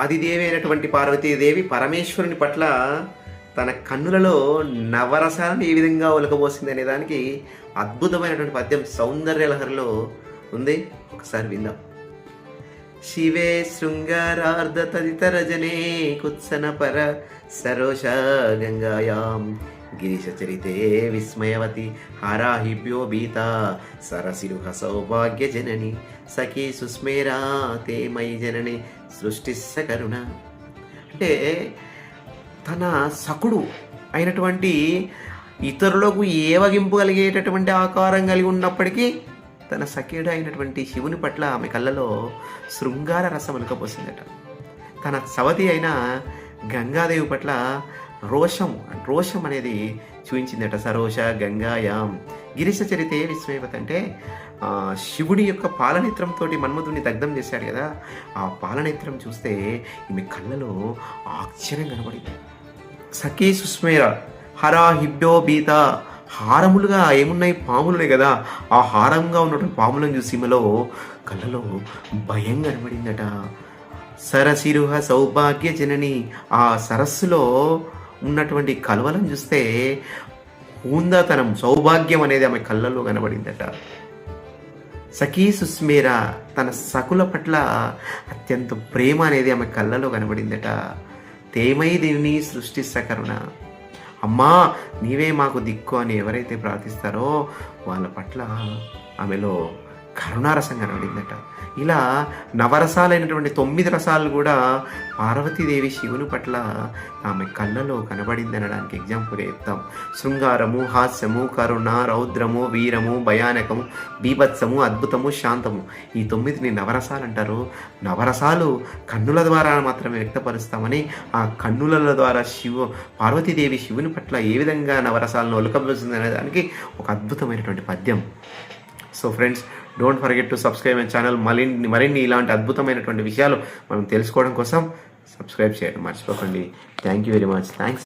ఆదిదేవి అయినటువంటి పార్వతీదేవి పరమేశ్వరుని పట్ల తన కన్నులలో నవరసాలను ఏ విధంగా ఒలకబోసింది అనే దానికి అద్భుతమైనటువంటి పద్యం సౌందర్యలహరిలో ఉంది. ఒకసారి విందాం. శివే శృంగారార్ధ తదితరజనే కుత్సన పర సరోష గంగాయాం గిరిశచరితే విస్మయవతి హారాహిభ్యో భీత సరసిరుహ సౌభాగ్య జనని సఖీ సుస్మేరా తే మయి జనని సృష్టిస్స కరుణ. అంటే తన సకుడు అయినటువంటి ఇతరులకు ఏవగింపగలిగేటటువంటి ఆకారం కలిగి ఉన్నప్పటికీ తన సఖియుడు అయినటువంటి శివుని పట్ల ఆమె కళ్ళలో శృంగార రసం ఒలకపోసిందట. తన సవతి అయిన గంగాదేవి పట్ల రోషం అనేది చూపించిందట. సరోష గంగాయాం గిరిశ చరితే విస్మయవతి అంటే శివుడి యొక్క పాలనేత్రంతో మన్మధుడిని దగ్ధం చేశాడు కదా, ఆ పాలనేత్రం చూస్తే ఈమె కళ్ళలో ఆశ్చర్యం కనబడింది. సఖీ సుస్మేర హరా హిబ్బో బీత, హారములుగా ఏమున్నాయి, పాములున్నాయి కదా, ఆ హారంగా ఉన్నటువంటి పాములను చూసి ఈమెలో కళ్ళలో భయం కనబడిందట. సరసిరుహ సౌభాగ్య జనని, ఆ సరస్సులో ఉన్నటువంటి కలవలను చూస్తే హూందాతనం సౌభాగ్యం అనేది ఆమె కళ్ళలో కనబడిందట. సఖీ సుస్మేర, తన సకుల పట్ల అత్యంత ప్రేమ అనేది ఆమె కళ్ళలో కనబడిందట. తేమై దీనిని సృష్టిస్స కరుణ, అమ్మా నీవే మాకు దిక్కు అని ఎవరైతే ప్రార్థిస్తారో వాళ్ళ పట్ల ఆమెలో కరుణారసం కనబడిందట. ఇలా నవరసాలైనటువంటి 9 రసాలు కూడా పార్వతీదేవి శివుని పట్ల ఆమె కళ్ళలో కనబడింది అనడానికి ఎగ్జాంపుల్ చెప్తాం. శృంగారము, హాస్యము, కరుణ, రౌద్రము, వీరము, భయానకము, బీభత్సము, అద్భుతము, శాంతము, ఈ 9ని నవరసాలు అంటారు. నవరసాలు కన్నుల ద్వారా మాత్రమే వ్యక్తపరుస్తామని, ఆ కన్నుల ద్వారా పార్వతీదేవి శివుని పట్ల ఏ విధంగా నవరసాలను ఒలకబోసింది అనే దానికి ఒక అద్భుతమైనటువంటి పద్యం. So friends, don't forget to subscribe my channel. మరిన్ని ఇలాంటి అద్భుతమైనటువంటి విషయాలు మనం తెలుసుకోవడం కోసం సబ్స్క్రైబ్ చేయడం మర్చిపోకండి. Thank you very much. Thanks.